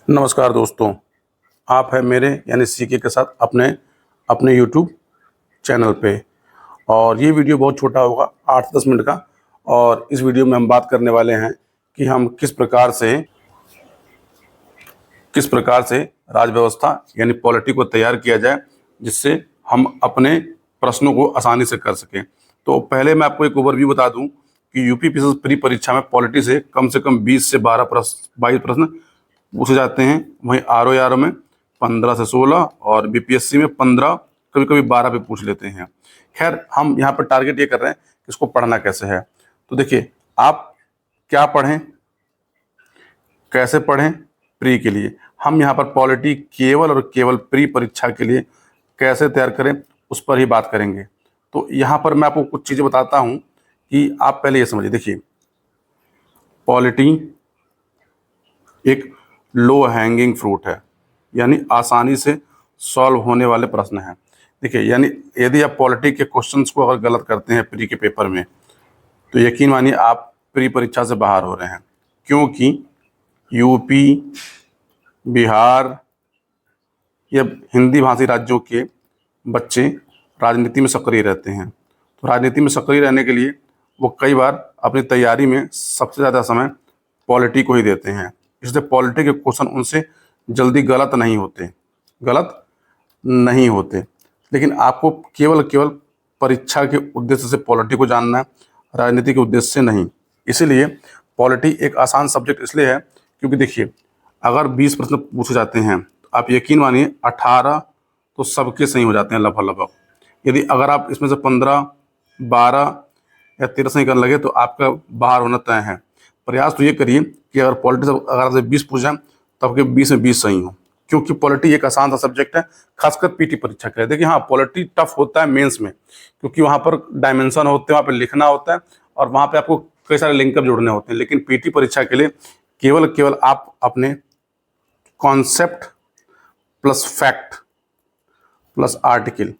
नमस्कार दोस्तों, आप हैं मेरे यानी सीके के साथ अपने यूट्यूब चैनल पे। और ये वीडियो बहुत छोटा होगा, 8 से 10 मिनट का। और इस वीडियो में हम बात करने वाले हैं कि हम किस प्रकार से राज व्यवस्था यानी पॉलिटी को तैयार किया जाए, जिससे हम अपने प्रश्नों को आसानी से कर सकें। तो पहले मैं आपको एक ओवरव्यू बता दूं कि यूपीपीएससी प्री परीक्षा में पॉलिटी से कम 20 से 22 प्रश्न पूछे जाते हैं। वहीं आरओ में 15 से 16 और बीपीएससी में 15, कभी कभी 12 भी पूछ लेते हैं। खैर, हम यहाँ पर टारगेट ये कर रहे हैं कि इसको पढ़ना कैसे है। तो देखिए, आप क्या पढ़ें, कैसे पढ़ें प्री के लिए। हम यहाँ पर पॉलिटी केवल और केवल प्री परीक्षा के लिए कैसे तैयार करें, उस पर ही बात करेंगे। तो यहाँ पर मैं आपको कुछ चीज़ें बताता हूँ कि आप पहले ये समझिए। देखिए, पॉलिटी एक लो हैंगिंग फ्रूट है, यानी आसानी से सॉल्व होने वाले प्रश्न हैं। देखिए, यानी यदि आप पॉलिटी के क्वेश्चंस को अगर गलत करते हैं प्री के पेपर में, तो यकीन मानिए आप प्री परीक्षा से बाहर हो रहे हैं। क्योंकि यूपी, बिहार या हिंदी भाषी राज्यों के बच्चे राजनीति में सक्रिय रहते हैं। तो राजनीति में सक्रिय रहने के लिए वो कई बार अपनी तैयारी में सबसे ज़्यादा समय पॉलिटी को ही देते हैं। इसलिए पॉलिटी के क्वेश्चन उनसे जल्दी गलत नहीं होते। लेकिन आपको केवल परीक्षा के उद्देश्य से पॉलिटी को जानना है, राजनीति के उद्देश्य से नहीं। इसीलिए पॉलिटी एक आसान सब्जेक्ट इसलिए है क्योंकि देखिए, अगर 20 प्रश्न पूछे जाते हैं तो आप यकीन मानिए 18 तो सबके सही हो जाते हैं लगभग। यदि अगर आप इसमें से 15, 12 या 13 सही करने लगे तो आपका बाहर होना तय है। प्रयास तो ये करिए कि अगर पॉलिटी से अगर आपसे 20 पूछ जाए तो आपके 20 में 20 सही हो, क्योंकि पॉलिटी एक आसान सा सब्जेक्ट है, खासकर पीटी परीक्षा के लिए। देखिए, हाँ, पॉलिटी टफ होता है मेंस में, क्योंकि वहाँ पर डायमेंशन होते हैं, वहाँ पर लिखना होता है और वहाँ पे आपको कई सारे लिंकअप जोड़ने होते हैं। लेकिन पीटी परीक्षा के लिए केवल आप अपने concept plus fact plus article,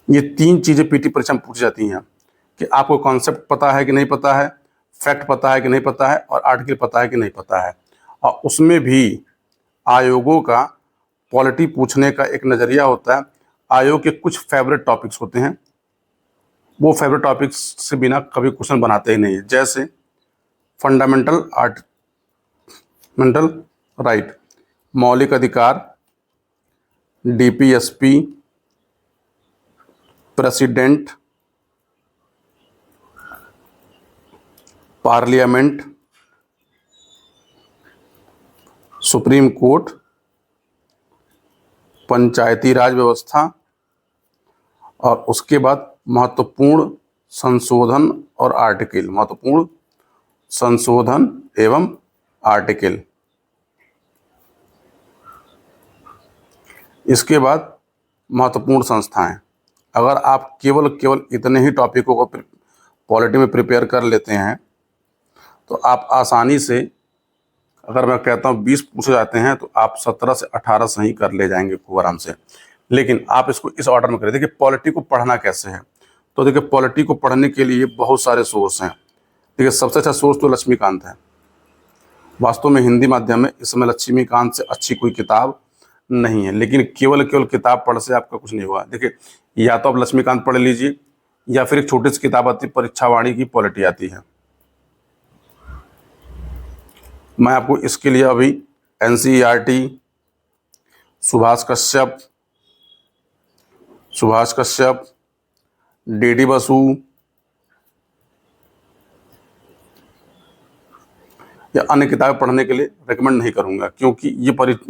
ये 3 चीज़ें पीटी परीक्षा में पूछी जाती हैं कि आपको कॉन्सेप्ट पता है कि नहीं पता है, फैक्ट पता है कि नहीं पता है और आर्टिकल पता है कि नहीं पता है। और उसमें भी आयोगों का पॉलिटी पूछने का एक नज़रिया होता है। आयोग के कुछ फेवरेट टॉपिक्स होते हैं, वो फेवरेट टॉपिक्स से बिना कभी क्वेश्चन बनाते ही नहीं है। जैसे फंडामेंटल राइट, मौलिक अधिकार, DPSP, president, parliament, supreme court, Panchayati Raj व्यवस्था और उसके बाद महत्वपूर्ण संशोधन एवं आर्टिकल। इसके बाद महत्वपूर्ण संस्थाएं। अगर आप केवल इतने ही टॉपिकों को पॉलिटी में प्रिपेयर कर लेते हैं तो आप आसानी से, अगर मैं कहता हूँ 20 पूछे जाते हैं तो आप 17 से 18 सही कर ले जाएंगे खूब आराम से। लेकिन आप इसको इस ऑर्डर में करें। देखिए, पॉलिटी को पढ़ना कैसे है। तो देखिए, पॉलिटी को पढ़ने के लिए बहुत सारे सोर्स हैं। देखिए, सबसे अच्छा सोर्स तो लक्ष्मीकांत है। वास्तव में हिंदी माध्यम में इस समय लक्ष्मीकांत से अच्छी कोई किताब नहीं है। लेकिन केवल किताब पढ़ से आपका कुछ नहीं होगा। देखिए, या तो आप लक्ष्मीकांत पढ़ लीजिए या फिर एक छोटी सी किताब आती है, परीक्षावाणी की पॉलिटी आती है। मैं आपको इसके लिए अभी एनसीईआरटी, सुभाष कश्यप, डीडी बसु या अन्य किताबें पढ़ने के लिए रेकमेंड नहीं करूंगा, क्योंकि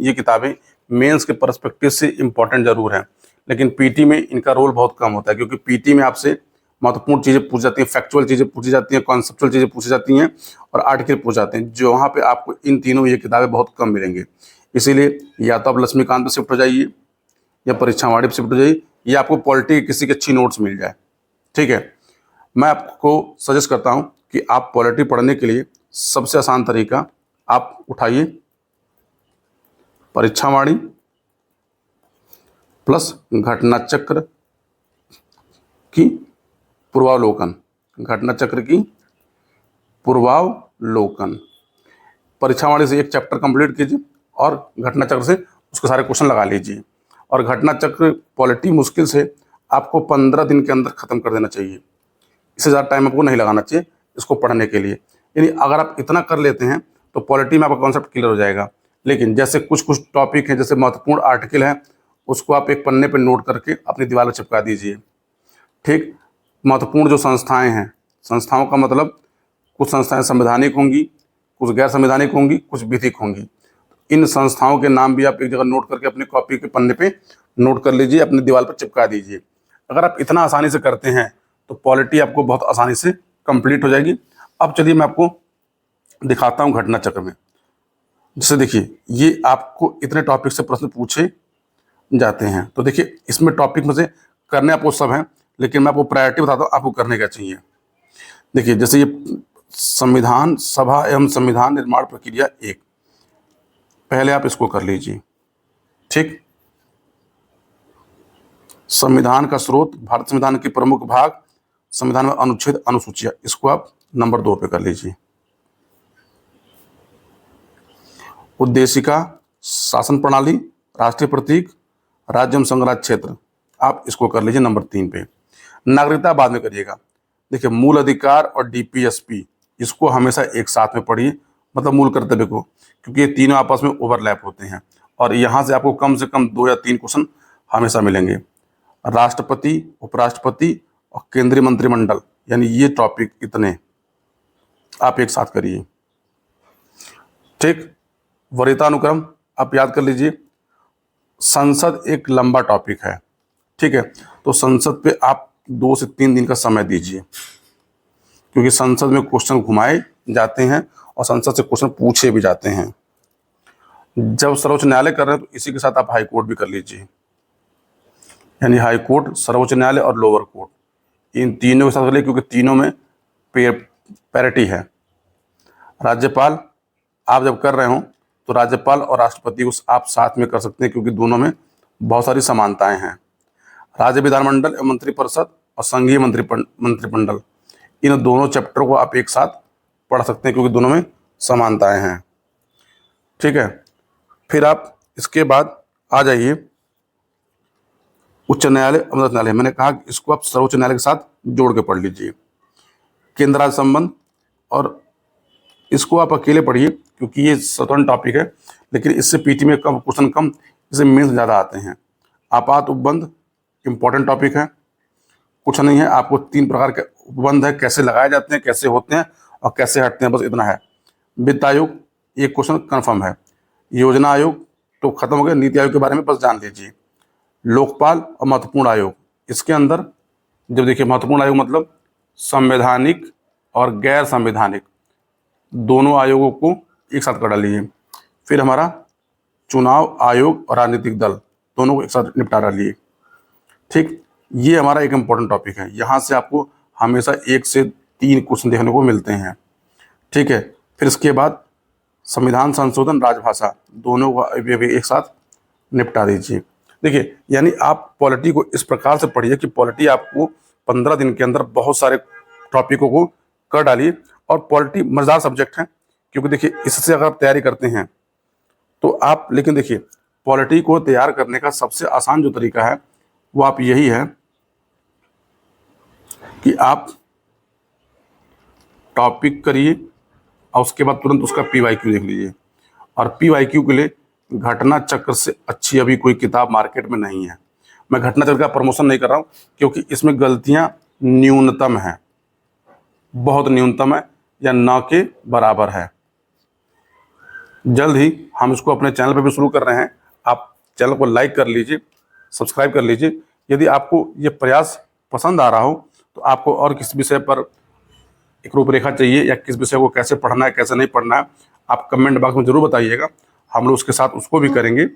ये किताबें मेंस के पर्सपेक्टिव से इम्पॉर्टेंट जरूर हैं, लेकिन पीटी में इनका रोल बहुत कम होता है। क्योंकि पीटी में आपसे महत्वपूर्ण चीज़ें पूछी जाती हैं, फैक्चुअल चीज़ें पूछी जाती हैं, कॉन्सेप्चुअल चीज़ें पूछी जाती हैं और आर्टिकल पूछ जाते हैं, जो वहाँ पे आपको इन तीनों ये किताबें बहुत कम मिलेंगी। इसीलिए या तो आप लक्ष्मीकांत पर शिफ्ट हो जाइए या परीक्षावाणी पर शिफ्ट हो जाइए, या आपको पॉलिटी की किसी की अच्छी नोट्स मिल जाए। ठीक है, मैं आपको सजेस्ट करता हूँ कि आप पॉलिटी पढ़ने के लिए सबसे आसान तरीका आप उठाइए परीक्षावाणी प्लस घटना चक्र की पूर्वावलोकन। परीक्षावाणी से एक चैप्टर कंप्लीट कीजिए और घटना चक्र से उसके सारे क्वेश्चन लगा लीजिए। और घटना चक्र पॉलिटी मुश्किल से आपको 15 दिन के अंदर ख़त्म कर देना चाहिए। इससे ज़्यादा टाइम आपको नहीं लगाना चाहिए इसको पढ़ने के लिए। यानी अगर आप इतना कर लेते हैं तो पॉलिटी में आपका कॉन्सेप्ट क्लियर हो जाएगा। लेकिन जैसे कुछ कुछ टॉपिक हैं, जैसे महत्वपूर्ण आर्टिकल है, उसको आप एक पन्ने पर नोट करके अपनी दीवार पर चिपका दीजिए। ठीक, महत्वपूर्ण जो संस्थाएं हैं, संस्थाओं का मतलब कुछ संस्थाएं संवैधानिक होंगी, कुछ गैर संवैधानिक होंगी, कुछ विधिक होंगी। इन संस्थाओं के नाम भी आप एक जगह नोट करके अपनी कॉपी के पन्ने पे नोट कर लीजिए, अपनी दीवार पर चिपका दीजिए। अगर आप इतना आसानी से करते हैं तो पॉलिटी आपको बहुत आसानी से कंप्लीट हो जाएगी। अब चलिए मैं आपको दिखाता हूँ घटना चक्र में। जैसे देखिए, ये आपको इतने टॉपिक से प्रश्न पूछे जाते हैं। तो देखिए, इसमें टॉपिक में से करने आपको सब हैं, लेकिन मैं आपको प्रायोरिटी बताता हूँ आपको करने क्या चाहिए। देखिए, जैसे ये संविधान सभा एवं संविधान निर्माण प्रक्रिया 1, पहले आप इसको कर लीजिए। ठीक, संविधान का स्रोत, भारत संविधान के प्रमुख भाग, संविधान में अनुच्छेद अनुसूचियां, इसको आप नंबर 2 पे कर लीजिए। उद्देशिका, शासन प्रणाली, राष्ट्रीय प्रतीक, राज्य एवं संघराज्य क्षेत्र, आप इसको कर लीजिए नंबर 3 पे। नागरिकता बाद में करिएगा। देखिए, मूल अधिकार और डीपीएसपी, इसको हमेशा एक साथ में पढ़िए, मतलब मूल कर्तव्य को, क्योंकि ये तीनों आपस में ओवरलैप होते हैं और यहाँ से आपको कम से कम 2 या 3 क्वेश्चन हमेशा मिलेंगे। राष्ट्रपति, उपराष्ट्रपति और केंद्रीय मंत्रिमंडल, यानी ये टॉपिक इतने आप एक साथ करिए। ठीक, वरीयतानुक्रम आप याद कर लीजिए। संसद एक लंबा टॉपिक है, ठीक है, तो संसद पे आप 2 से 3 दिन का समय दीजिए, क्योंकि संसद में क्वेश्चन घुमाए जाते हैं और संसद से क्वेश्चन पूछे भी जाते हैं। जब सर्वोच्च न्यायालय कर रहे हैं तो इसी के साथ आप हाई कोर्ट भी कर लीजिए, यानी हाई कोर्ट, सर्वोच्च न्यायालय और लोअर कोर्ट, इन तीनों के साथ कर लीजिए, क्योंकि तीनों में पैरिटी है। राज्यपाल आप जब कर रहे हो तो राज्यपाल और राष्ट्रपति को आप साथ में कर सकते हैं, क्योंकि दोनों में बहुत सारी समानताएं हैं। राज्य विधानमंडल एवं मंत्रिपरिषद और संघीय मंत्रिमंडल, इन दोनों चैप्टर को आप एक साथ पढ़ सकते हैं, क्योंकि दोनों में समानताएं हैं। ठीक है, फिर आप इसके बाद आ जाइए उच्च न्यायालय, अदालत न्यायालय। मैंने कहा कि इसको आप सर्वोच्च न्यायालय के साथ जोड़ के पढ़ लीजिए। केंद्र राज्य संबंध, और इसको आप अकेले पढ़िए क्योंकि ये स्वतंत्र टॉपिक है, लेकिन इससे पीटी में कम क्वेश्चन कम, इससे मेंस ज़्यादा आते हैं। आपात उपबंध इम्पोर्टेंट टॉपिक है, कुछ नहीं है, आपको 3 प्रकार के उपबंध है, कैसे लगाए जाते हैं, कैसे होते हैं और कैसे हटते हैं, बस इतना है। वित्त आयोग, ये क्वेश्चन कन्फर्म है। योजना आयोग तो खत्म हो गया, नीति आयोग के बारे में बस जान लीजिए। लोकपाल और महत्वपूर्ण आयोग, इसके अंदर जब देखिए महत्वपूर्ण आयोग मतलब संवैधानिक और गैर संवैधानिक दोनों आयोगों को एक साथ कर डालिए। फिर हमारा चुनाव आयोग और राजनीतिक दल दोनों को एक साथ निपटा डालिए। ठीक, ये हमारा एक इम्पोर्टेंट टॉपिक है, यहाँ से आपको हमेशा 1 से 3 क्वेश्चन देखने को मिलते हैं। ठीक है, फिर इसके बाद संविधान संशोधन, राजभाषा, दोनों को एक साथ निपटा दीजिए। देखिए, यानी आप पॉलिटी को इस प्रकार से पढ़िए कि पॉलिटी आपको 15 दिन के अंदर बहुत सारे टॉपिकों को कर डालिए। और पॉलिटी मज़ेदार सब्जेक्ट है, क्योंकि देखिए इससे अगर आप तैयारी करते हैं तो आप, लेकिन देखिए पॉलिटी को तैयार करने का सबसे आसान जो तरीका है वो आप यही है कि आप टॉपिक करिए और उसके बाद तुरंत उसका PYQ देख लीजिए। और PYQ के लिए घटना चक्र से अच्छी अभी कोई किताब मार्केट में नहीं है। मैं घटना चक्र का प्रमोशन नहीं कर रहा हूँ, क्योंकि इसमें गलतियाँ न्यूनतम हैं, बहुत न्यूनतम है या ना के बराबर है। जल्द ही हम इसको अपने चैनल पर भी शुरू कर रहे हैं। आप चैनल को लाइक कर लीजिए, सब्सक्राइब कर लीजिए। यदि आपको ये प्रयास पसंद आ रहा हो तो आपको और किस विषय पर एक रूपरेखा चाहिए या किस विषय को कैसे पढ़ना है, कैसे नहीं पढ़ना है, आप कमेंट बॉक्स में ज़रूर बताइएगा। हम लोग उसके साथ उसको भी करेंगे।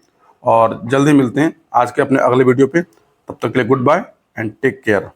और जल्द ही मिलते हैं आज के अपने अगले वीडियो पे। तब तक के लिए goodbye and take care.